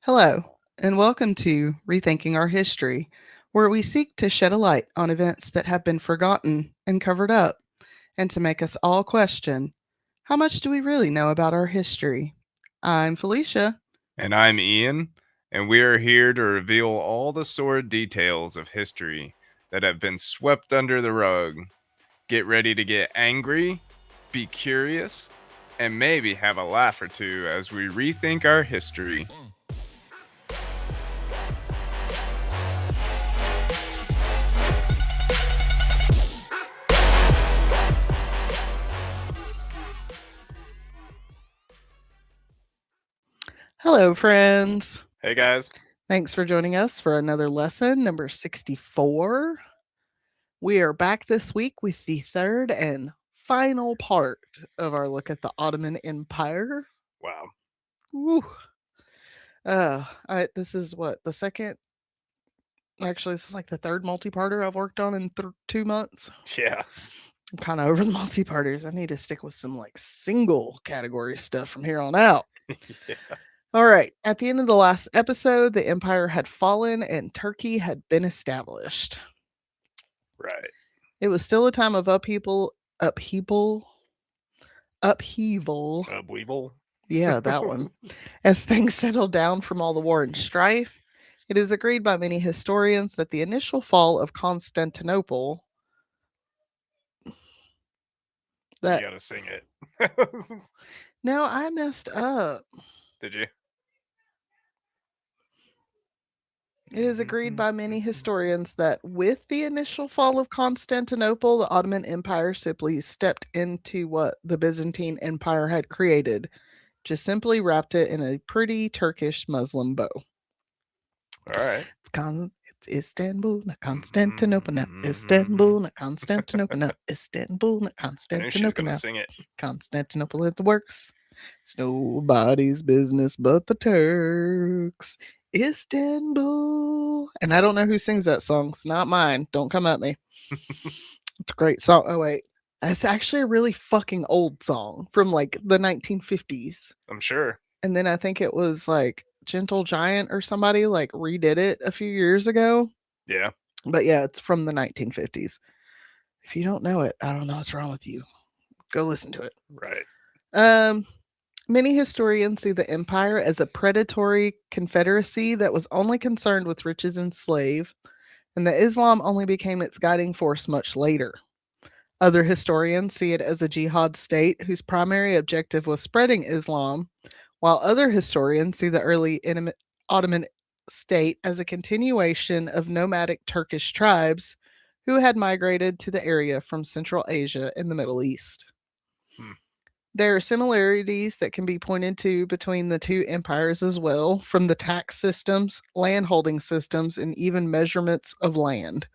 Hello, and welcome to Rethinking Our History, where we seek to shed a light on events that have been forgotten and covered up, and to make us all question how much do we really know about our history? I'm Felicia. And I'm Ian, and we are here to reveal all the sordid details of history that have been swept under the rug. Get ready to get angry, be curious, and maybe have a laugh or two as we rethink our history. Hello, friends. Hey guys. Thanks for joining us for another lesson, number 64. We are back this week with the third and final part of our look at the Ottoman Empire. Wow. Woo. This is what the second. Actually, this is like the third multi-parter I've worked on in 2 months. Yeah. I'm kind of over the multi-parters. I need to stick with some like single category stuff from here on out. Yeah. All right. At the end of the last episode, the empire had fallen and Turkey had been established. Right. It was still a time of upheaval. Weevil. Yeah, that one. As things settled down from all the war and strife, it is agreed by many historians that the initial fall of Constantinople. You gotta sing it. No, I messed up. Did you? It is agreed by many historians that with the initial fall of Constantinople, the Ottoman Empire simply stepped into what the Byzantine Empire had created, just simply wrapped it in a pretty Turkish Muslim bow. All right. It's Istanbul, not Constantinople, not Istanbul, not Constantinople, not Istanbul, not I knew she was Constantinople, gonna not sing it. Constantinople at the works. It's nobody's business but the Turks. Istanbul. And I don't know who sings that song. It's not mine. Don't come at me. It's a great song. Oh, wait. It's actually a really fucking old song from like the 1950s. I'm sure. And then I think it was like Gentle Giant or somebody like redid it a few years ago. Yeah. But yeah, it's from the 1950s. If you don't know it, I don't know what's wrong with you. Go listen to it. Right. Many historians see the empire as a predatory confederacy that was only concerned with riches and slave, and that Islam only became its guiding force much later. Other historians see it as a jihad state whose primary objective was spreading Islam, while other historians see the early Ottoman state as a continuation of nomadic Turkish tribes who had migrated to the area from Central Asia and the Middle East. There are similarities that can be pointed to between the two empires as well, from the tax systems, landholding systems, and even measurements of land.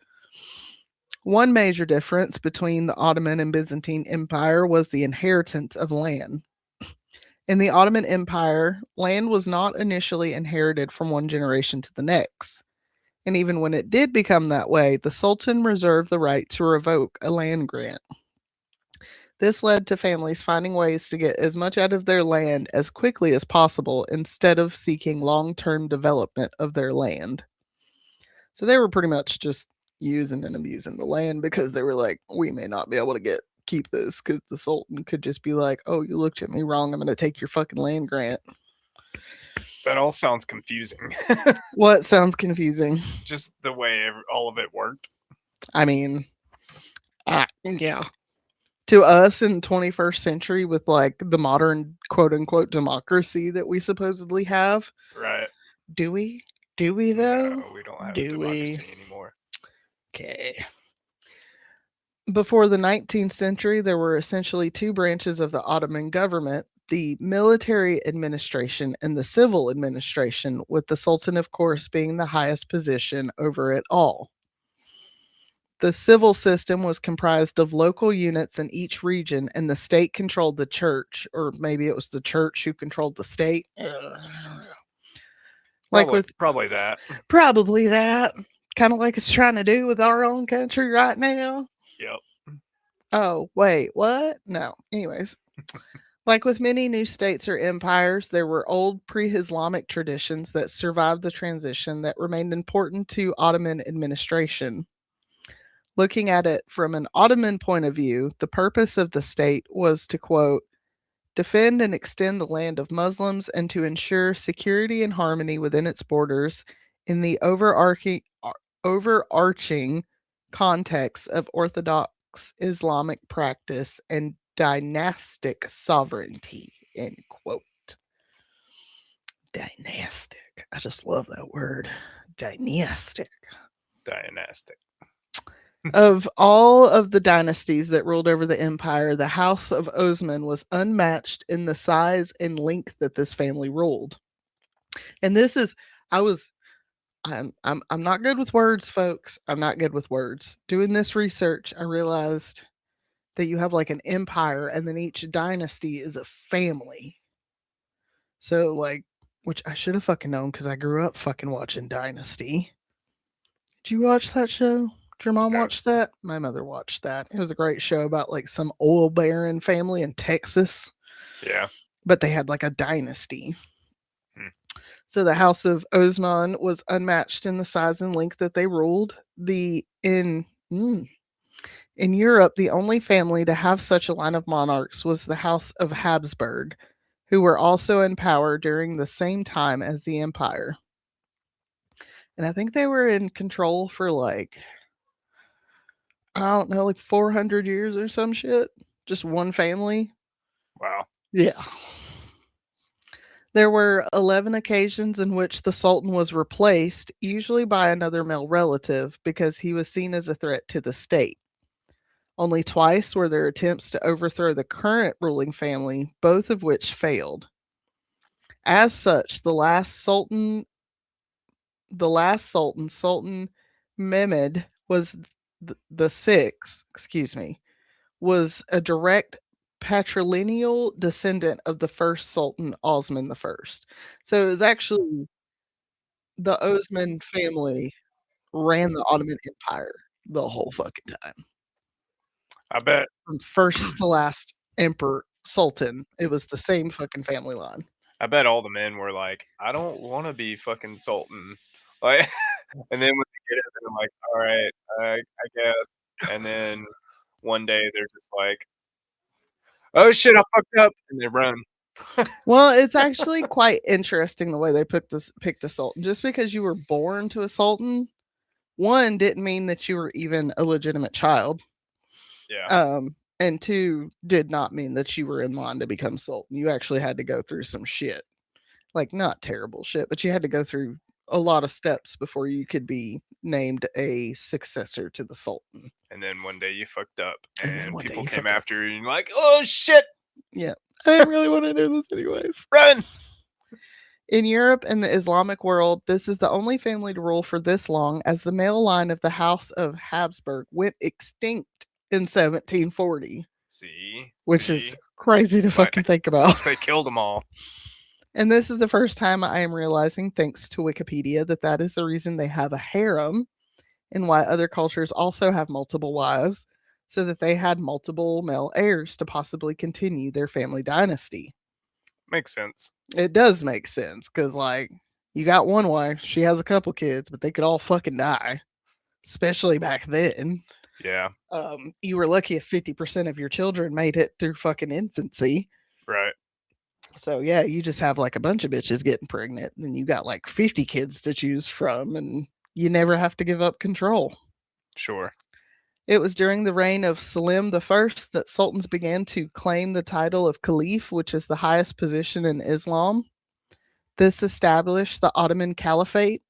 One major difference between the Ottoman and Byzantine Empire was the inheritance of land. In the Ottoman Empire, land was not initially inherited from one generation to the next. And even when it did become that way, the Sultan reserved the right to revoke a land grant. This led to families finding ways to get as much out of their land as quickly as possible instead of seeking long term development of their land. So they were pretty much just using and abusing the land because they were like, we may not be able to keep this because the Sultan could just be like, oh, you looked at me wrong. I'm going to take your fucking land grant. That all sounds confusing. What sounds confusing? Just the way all of it worked. I mean, yeah. To us in 21st century with like the modern quote unquote democracy that we supposedly have. Right. Do we? Do we though? No, we don't have democracy anymore. Okay. Before the 19th century, there were essentially two branches of the Ottoman government, the military administration and the civil administration, with the Sultan, of course, being the highest position over it all. The civil system was comprised of local units in each region, and the state controlled the church, or maybe it was the church who controlled the state. Probably that. Probably that. Kind of like it's trying to do with our own country right now. Yep. Oh, wait, what? No. Anyways, Like with many new states or empires, there were old pre Islamic traditions that survived the transition that remained important to Ottoman administration. Looking at it from an Ottoman point of view, the purpose of the state was to, quote, defend and extend the land of Muslims and to ensure security and harmony within its borders in the overarching context of Orthodox Islamic practice and dynastic sovereignty, end quote. Dynastic. I just love that word. Dynastic. Dynastic. Of all of the dynasties that ruled over the empire, the House of Osman was unmatched in the size and length that this family ruled. And this is, I was, I'm not good with words, folks. I'm not good with words. Doing this research, I realized that you have like an empire, and then each dynasty is a family. So like, which I should have fucking known because I grew up fucking watching Dynasty. Did you watch that show? Did your mom No. watch that? My mother watched that. It was a great show about like some oil baron family in Texas, Yeah. but they had like a dynasty. Hmm. So the House of Osman was unmatched in the size and length that they ruled. In Europe, the only family to have such a line of monarchs was the House of Habsburg, who were also in power during the same time as the empire. And I think they were in control for like, I don't know, like 400 years or some shit. Just one family. Wow. Yeah. There were 11 occasions in which the Sultan was replaced, usually by another male relative, because he was seen as a threat to the state. Only twice were there attempts to overthrow the current ruling family, both of which failed. As such, the last sultan, Sultan Mehmed, was the sixth, excuse me, was a direct patrilineal descendant of the first Sultan Osman the First. So it was actually the Osman family ran the Ottoman Empire the whole fucking time. I bet. From first to last emperor sultan, it was the same fucking family line. I bet all the men were like, I don't want to be fucking sultan. Like, and then when they get it, they're like, all right, I guess. And then one day they're just like, oh shit, I fucked up, and they run. Well, it's actually quite interesting the way they pick the sultan. Just because you were born to a sultan, one didn't mean that you were even a legitimate child. Yeah. And two did not mean that you were in line to become sultan. You actually had to go through some shit. Like not terrible shit, but you had to go through a lot of steps before you could be named a successor to the sultan. And then one day you fucked up, And then and one day people you came fucked up. after you, and you're like, oh shit, Yeah. I didn't really want to do this anyways. run. In Europe and the Islamic world, this is the only family to rule for this long, as the male line of the House of Habsburg went extinct in 1740, See, which is crazy to But- fucking think about. they killed them all. And this is the first time I am realizing, thanks to Wikipedia, that that is the reason they have a harem and why other cultures also have multiple wives, so that they had multiple male heirs to possibly continue their family dynasty. Makes sense. It does make sense because, like, you got one wife, she has a couple kids, but they could all fucking die, especially back then. Yeah. You were lucky if 50% of your children made it through fucking infancy. Right. So yeah, you just have like a bunch of bitches getting pregnant, and then you got like 50 kids to choose from, and you never have to give up control. Sure. It was during the reign of Selim the First that sultans began to claim the title of caliph, which is the highest position in Islam. This established the Ottoman Caliphate.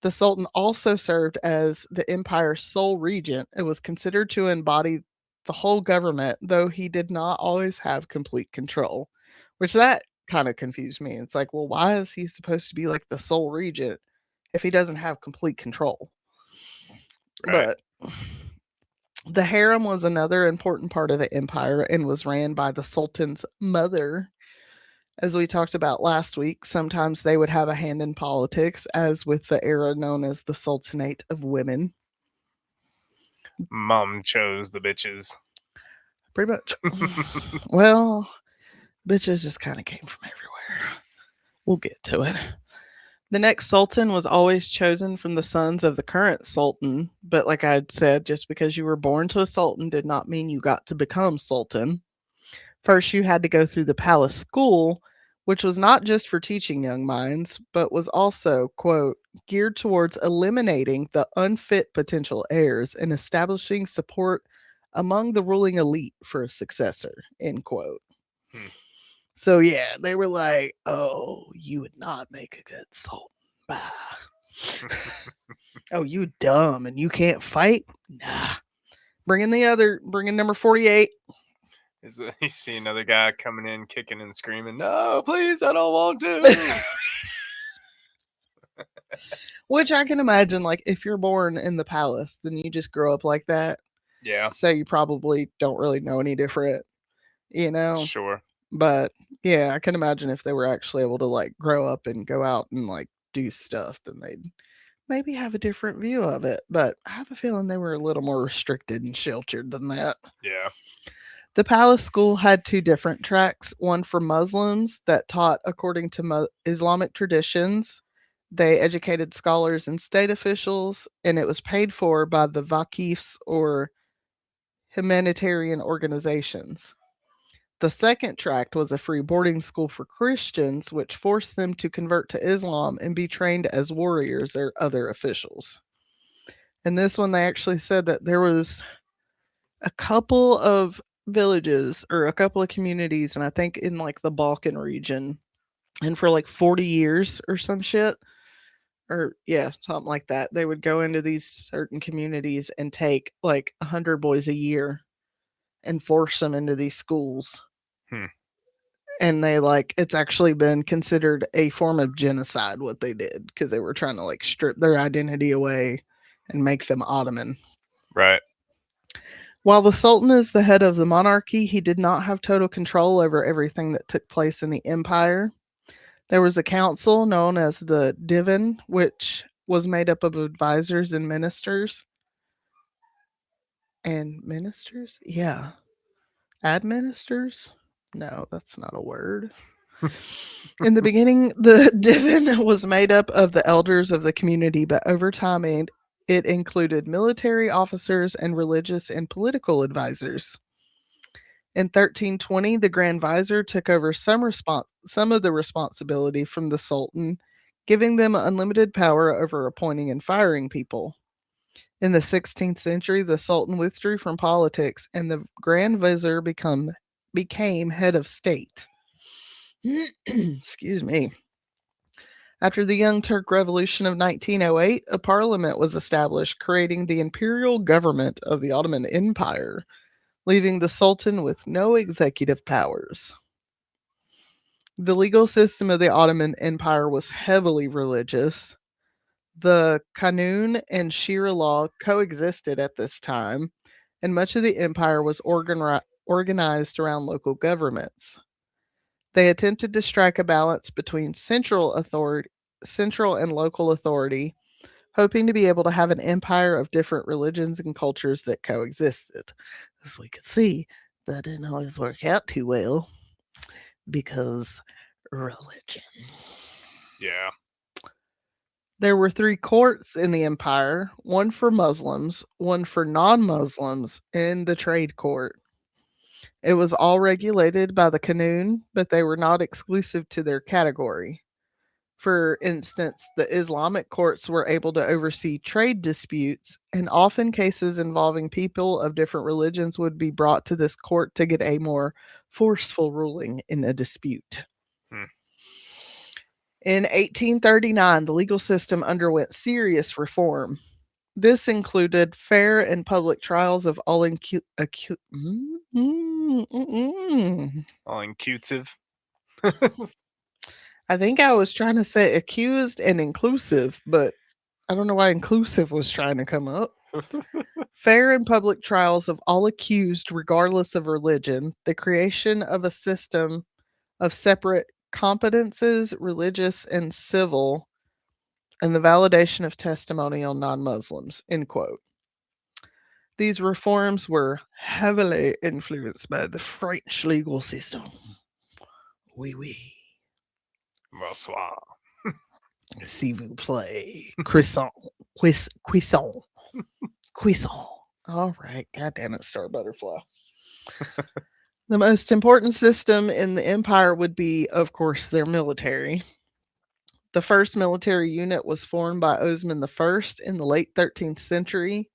The sultan also served as the empire's sole regent and was considered to embody the whole government, though he did not always have complete control, which that kind of confused me. It's like, well, why is he supposed to be like the sole regent if he doesn't have complete control? Right. But the harem was another important part of the empire and was ran by the sultan's mother. As we talked about last week, sometimes they would have a hand in politics, as with the era known as the Sultanate of Women. Mom chose the bitches. Pretty much. Well, Bitches just kind of came from everywhere. We'll get to it. The next sultan was always chosen from the sons of the current sultan, but like I had said, just because you were born to a sultan did not mean you got to become sultan. First, you had to go through the palace school, which was not just for teaching young minds, but was also, quote, geared towards eliminating the unfit potential heirs and establishing support among the ruling elite for a successor, end quote. Hmm. So, yeah, they were like, oh, you would not make a good sultan. Bah. Oh, you dumb and you can't fight? Nah. Bring in number 48. You see another guy coming in, kicking and screaming, "No, please, I don't want to." Which I can imagine, like, if you're born in the palace, then you just grow up like that. Yeah, So you probably don't really know any different, you know? sure. But yeah, I can imagine if they were actually able to, like, grow up and go out and, like, do stuff, then they'd maybe have a different view of it. But I have a feeling they were a little more restricted and sheltered than that. Yeah. The palace school had two different tracks, one for Muslims that taught according to Islamic traditions. They educated scholars and state officials, and it was paid for by the Vakifs or humanitarian organizations. The second tract was a free boarding school for Christians, which forced them to convert to Islam and be trained as warriors or other officials. In this one, they actually said that there was a couple of villages or a couple of communities, and I think in like the Balkan region, and for like 40 years or some shit, or yeah, something like that, they would go into these certain communities and take like 100 boys a year and force them into these schools. Hmm. And they like it's actually been considered a form of genocide what they did because they were trying to like strip their identity away and make them Ottoman. Right. While the Sultan is the head of the monarchy, he did not have total control over everything that took place in the empire. There was a council known as the Divan, which was made up of advisors and ministers. And ministers? Yeah. Administers? No, that's not a word. In the beginning, the Divan was made up of the elders of the community, but over time it included military officers and religious and political advisors. In 1320, the Grand Vizier took over some of the responsibility from the Sultan, giving them unlimited power over appointing and firing people. In the 16th century, the Sultan withdrew from politics and the Grand Vizier became head of state. Excuse me. After the Young Turk Revolution of 1908, a parliament was established, creating the imperial government of the Ottoman Empire, leaving the Sultan with no executive powers. The legal system of the Ottoman Empire was heavily religious. The Kanun and Shira law coexisted at this time, and much of the empire was organized around local governments. They attempted to strike a balance between central and local authority, hoping to be able to have an empire of different religions and cultures that coexisted. As we could see, that didn't always work out too well because religion. Yeah. There were three courts in the empire, one for Muslims, one for non Muslims, and the trade court. It was all regulated by the Qanun, but they were not exclusive to their category. For instance, the Islamic courts were able to oversee trade disputes, and often cases involving people of different religions would be brought to this court to get a more forceful ruling in a dispute. Hmm. In 1839, the legal system underwent serious reform. This included fair and public trials of all All intuitive. I think I was trying to say accused and inclusive, but I don't know why inclusive was trying to come up. Fair and public trials of all accused, regardless of religion, the creation of a system of separate competences, religious and civil, and the validation of testimony on non Muslims. End quote. These reforms were heavily influenced by the French legal system. Oui, oui. Bonsoir. Si vous play. Croissant. Cuisson. Cuisson. All right. God damn it, Star Butterfly. The most important system in the empire would be, of course, their military. The first military unit was formed by Osman I in the late 13th century.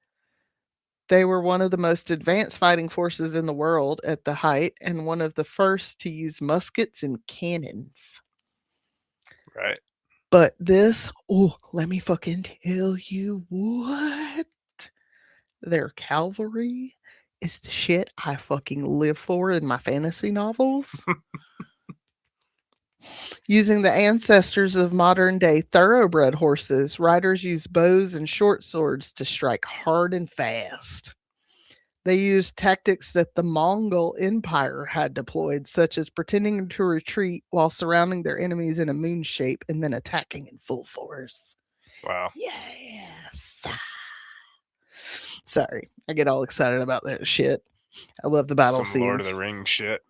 They were one of the most advanced fighting forces in the world at the height and one of the first to use muskets and cannons. Right. But this, oh, let me fucking tell you what. Their cavalry is the shit I fucking live for in my fantasy novels. Using the ancestors of modern day thoroughbred horses, riders use bows and short swords to strike hard and fast. They used tactics that the Mongol Empire had deployed, such as pretending to retreat while surrounding their enemies in a moon shape and then attacking in full force. Wow. Yes. Sorry, I get all excited about that shit. I love the battle Some Lord of scenes. the Rings shit.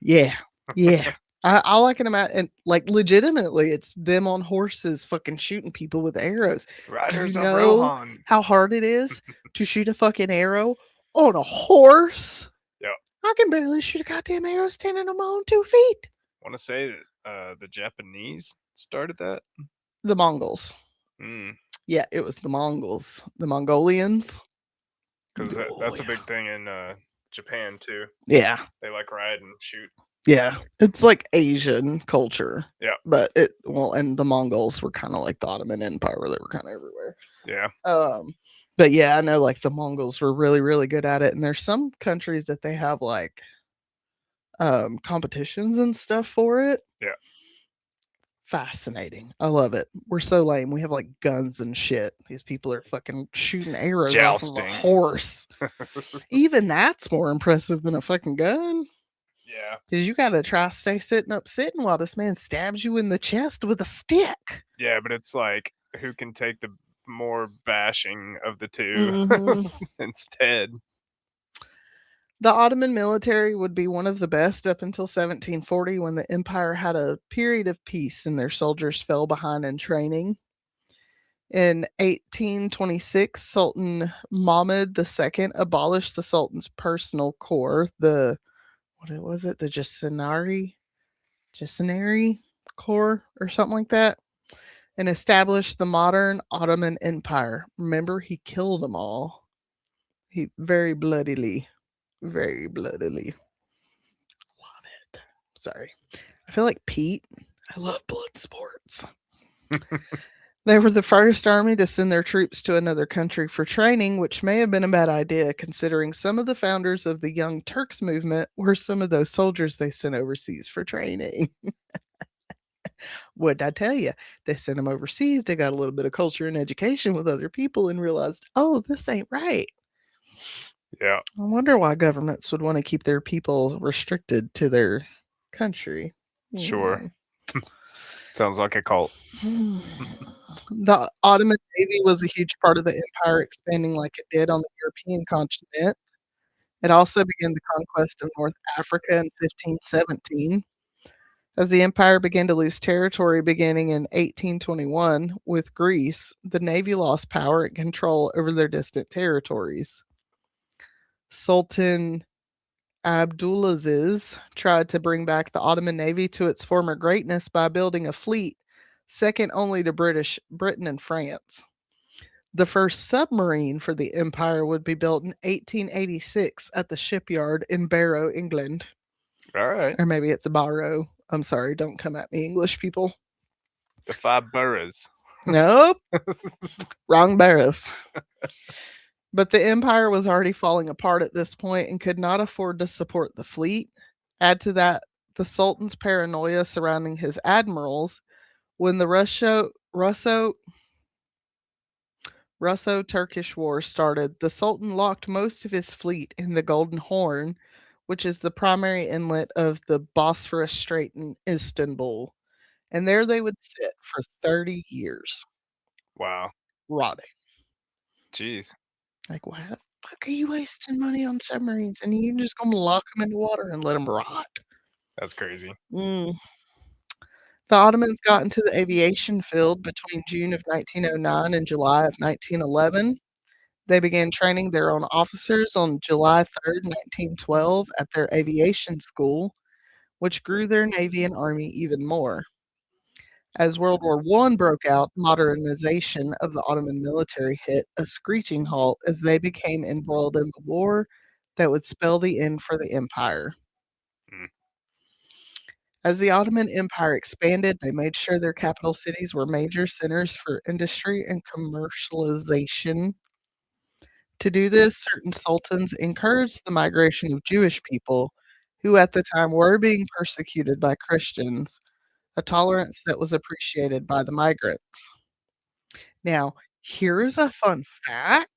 Yeah, yeah. All I can imagine, and like legitimately, it's them on horses fucking shooting people with arrows. Do you Riders of know Rohan. how hard it is to shoot a fucking arrow on a horse? Yep. I can barely shoot a goddamn arrow standing on my own 2 feet. Want to say that the Japanese started that? The Mongols. Mm. Yeah, it was the Mongols. The Mongolians. Because Oh, that's a yeah. big thing in Japan too. Yeah. They like ride and shoot. Yeah. It's like Asian culture. Yeah. But and the Mongols were kind of like the Ottoman Empire where they were kind of everywhere. Yeah. But yeah, I know like the Mongols were really, really good at it. And there's some countries that they have like competitions and stuff for it. Yeah. Fascinating. I love it. We're so lame. We have like guns and shit. These people are fucking shooting arrows off of a Jousting. horse. Even that's more impressive than a fucking gun. Yeah. Because you got to try stay sitting while this man stabs you in the chest with a stick. Yeah, but it's like who can take the more bashing of the 2 Mhm. instead. The Ottoman military would be one of the best up until 1740 when the empire had a period of peace and their soldiers fell behind in training. In 1826, Sultan Mahmud II abolished the Sultan's personal corps, the what was it, the Jacenary Corps or something like that, and established the modern Ottoman Empire. Remember, he killed them all. He very bloodily, very bloodily. Love it. Sorry. I feel like Pete. I love blood sports. They were the first army to send their troops to another country for training, which may have been a bad idea considering some of the founders of the Young Turks movement were some of those soldiers they sent overseas for training. What'd I tell you? They sent them overseas, they got a little bit of culture and education with other people and realized, oh, this ain't right. Yeah. I wonder why governments would want to keep their people restricted to their country. Sure. Sounds like a cult. The Ottoman Navy was a huge part of the empire expanding like it did on the European continent. It also began the conquest of North Africa in 1517. As the empire began to lose territory beginning in 1821 with Greece, the navy lost power and control over their distant territories. Sultan Abdulaziz tried to bring back the Ottoman navy to its former greatness by building a fleet second only to Britain and France. The first submarine for the empire would be built in 1886 at the shipyard in Barrow, England. All right. Or maybe it's Barrow. I'm sorry, don't come at me, English people. The 5 boroughs. Nope, wrong Barrows. But the empire was already falling apart at this point and could not afford to support the fleet. Add to that the Sultan's paranoia surrounding his admirals when the Russo Turkish War started. The Sultan locked most of his fleet in the Golden Horn, which is the primary inlet of the Bosphorus Strait in Istanbul. And there they would sit for 30 years, Wow. rotting. Jeez. Like, why the fuck are you wasting money on submarines? And you're just going to lock them into water and let them rot? That's crazy. Mm. The Ottomans got into the aviation field between June of 1909 and July of 1911. They began training their own officers on July 3rd, 1912, at their aviation school, which grew their navy and army even more. As World War I broke out, modernization of the Ottoman military hit a screeching halt as they became embroiled in the war that would spell the end for the empire. Mm. As the Ottoman Empire expanded, they made sure their capital cities were major centers for industry and commercialization. To do this, certain sultans encouraged the migration of Jewish people, who at the time were being persecuted by Christians, a tolerance that was appreciated by the migrants. Now, here is a fun fact.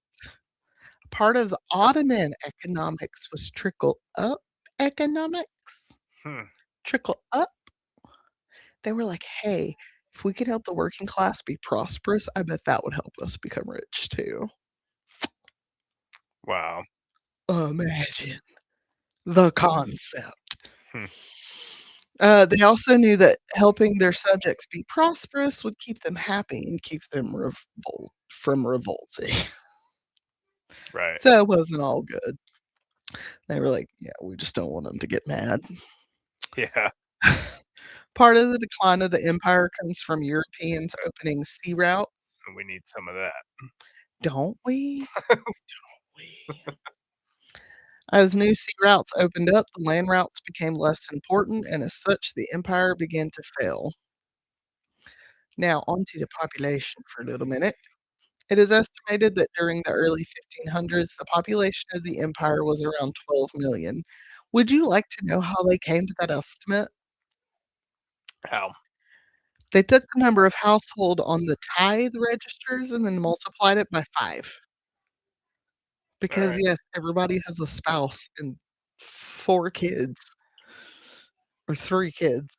Part of the Ottoman economics was trickle up economics. Hmm. Trickle up. They were like, hey, if we could help the working class be prosperous, I bet that would help us become rich too. Wow. Imagine the concept. Hmm. They also knew that helping their subjects be prosperous would keep them happy and keep them from revolting. Right. So it wasn't all good. They were like, yeah, we just don't want them to get mad. Yeah. Part of the decline of the empire comes from Europeans opening sea routes. And we need some of that. Don't we? We. As new sea routes opened up, the land routes became less important, and as such, the empire began to fail. Now, onto the population for a little minute. It is estimated that during the early 1500s, the population of the empire was around 12 million. Would you like to know how they came to that estimate? How? They took the number of household on the tithe registers and then multiplied it by 5. All Because, right. yes, everybody has a spouse and 4 kids or 3 kids.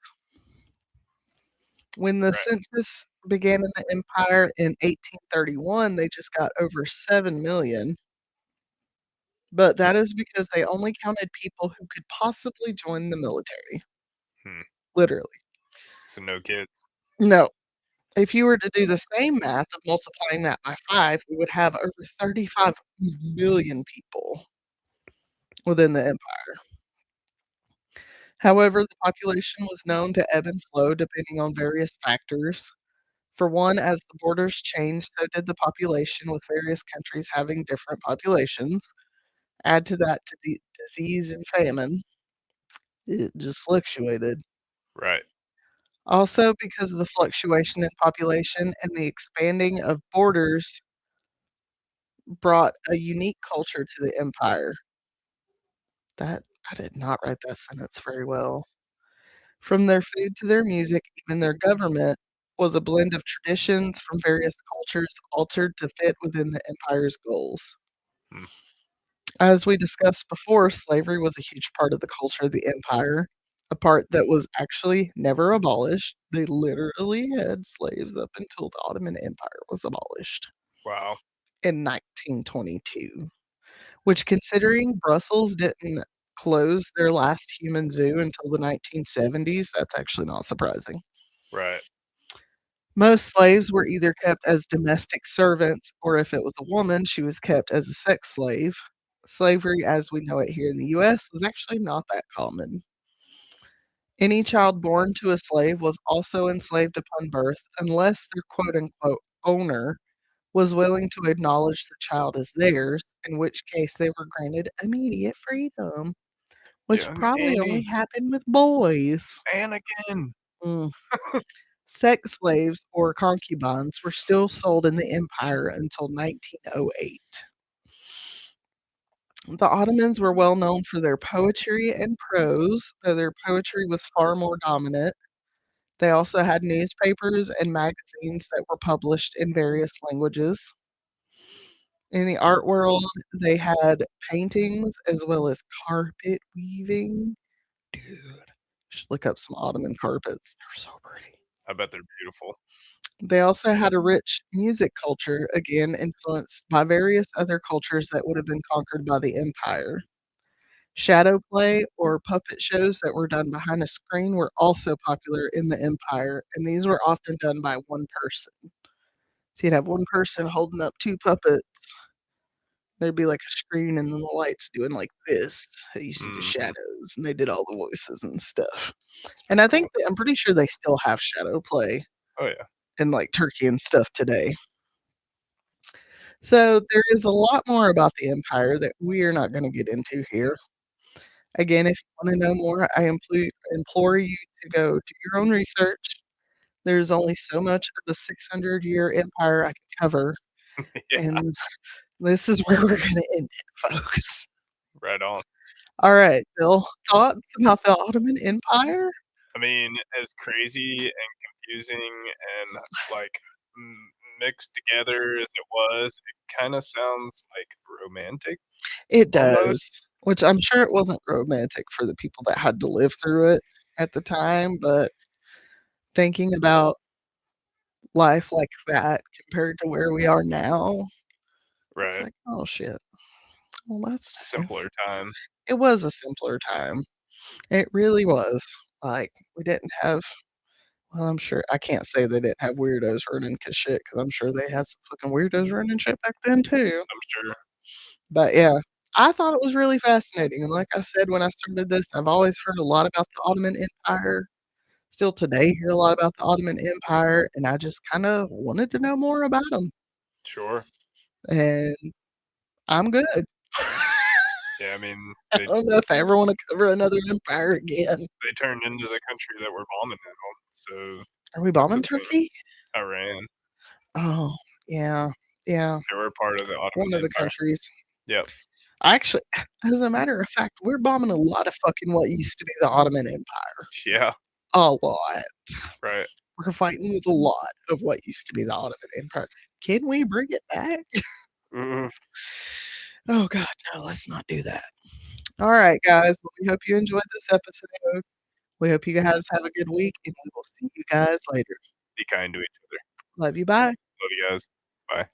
When the Right. census began in the empire in 1831, they just got over 7 million. But that is because they only counted people who could possibly join the military, Hmm. literally. So no kids. No, if you were to do the same math of multiplying that by 5, we would have over 35 million people within the empire. However, the population was known to ebb and flow depending on various factors. For one, as the borders changed, so did the population, with various countries having different populations. Add to that to disease and famine, it just fluctuated. Right. Also, because of the fluctuation in population and the expanding of borders brought a unique culture to the empire. That I did not write that sentence very well. From their food to their music, even their government was a blend of traditions from various cultures altered to fit within the empire's goals. Hmm. As we discussed before, slavery was a huge part of the culture of the empire, a part that was actually never abolished. They literally had slaves up until the Ottoman Empire was abolished Wow. in 1922, which, considering Brussels didn't close their last human zoo until the 1970s, that's actually not surprising. Right. Most slaves were either kept as domestic servants, or if it was a woman, she was kept as a sex slave. Slavery, as we know it here in the US, was actually not that common. Any child born to a slave was also enslaved upon birth unless their quote unquote owner was willing to acknowledge the child as theirs, in which case they were granted immediate freedom, which Young probably only Andy. happened with boys. And again. Mm. Sex slaves or concubines were still sold in the empire until 1908. The Ottomans were well known for their poetry and prose, though their poetry was far more dominant. They also had newspapers and magazines that were published in various languages. In the art world, they had paintings as well as carpet weaving. Dude, you should look up some Ottoman carpets. They're so pretty. I bet they're beautiful. They also had a rich music culture, again influenced by various other cultures that would have been conquered by the empire. Shadow play or puppet shows that were done behind a screen were also popular in the empire, and these were often done by one person. So you'd have one person holding up two puppets. There'd be like a screen and then the lights doing like this. So you see the Mhm. shadows, and they did all the voices and stuff. It's And pretty cool. I'm pretty sure they still have shadow play Oh, yeah. in like Turkey and stuff today. So there is a lot more about the empire that we are not going to get into here. Again, if you want to know more, implore you to go do your own research. There's only so much of a 600-year empire I can cover, Yeah, and this is where we're going to end it, folks. right on. All right, Bill, thoughts about the Ottoman Empire? I mean, as crazy and confusing and, like, m mixed together as it was, it kinda sounds, like, romantic It almost. does, which I'm sure it wasn't romantic for the people that had to live through it at the time, but thinking about life like that compared to where we are now, it's Right. like, "Oh, shit. Well, that's Simpler nice." time. It was a simpler time. It really was. Like, we didn't have well, I'm sure I can't say they didn't have weirdos running shit because 'cause I'm sure they had some fucking weirdos running shit back then too. I'm sure. But, yeah, I thought it was really fascinating, and like I said when I started this, I've always heard a lot about the Ottoman Empire. Still today, hear a lot about the Ottoman Empire, and I just kinda wanted to know more about them, Sure. and I'm good. Yeah, I mean, I don't know if I ever wanna cover another empire again. they turned into the country that we're bombing now, so Are we that's a bombing thing. Turkey? Iran. Oh, yeah, yeah, They were part of the one Ottoman of the Empire. countries. Yep. Actually, as a matter of fact, we're bombing a lot of fucking what used to be the Ottoman Empire. Yeah, A lot. right. We're fighting with a lot of what used to be the Ottoman Empire. Can we bring it back? Mhm. Oh god, no, let's not do that. Alright, guys, well, we hope you enjoyed this episode. We hope you guys have a good week, and we will see you guys later. Be kind to each other. Love you, bye. Love you guys. Bye.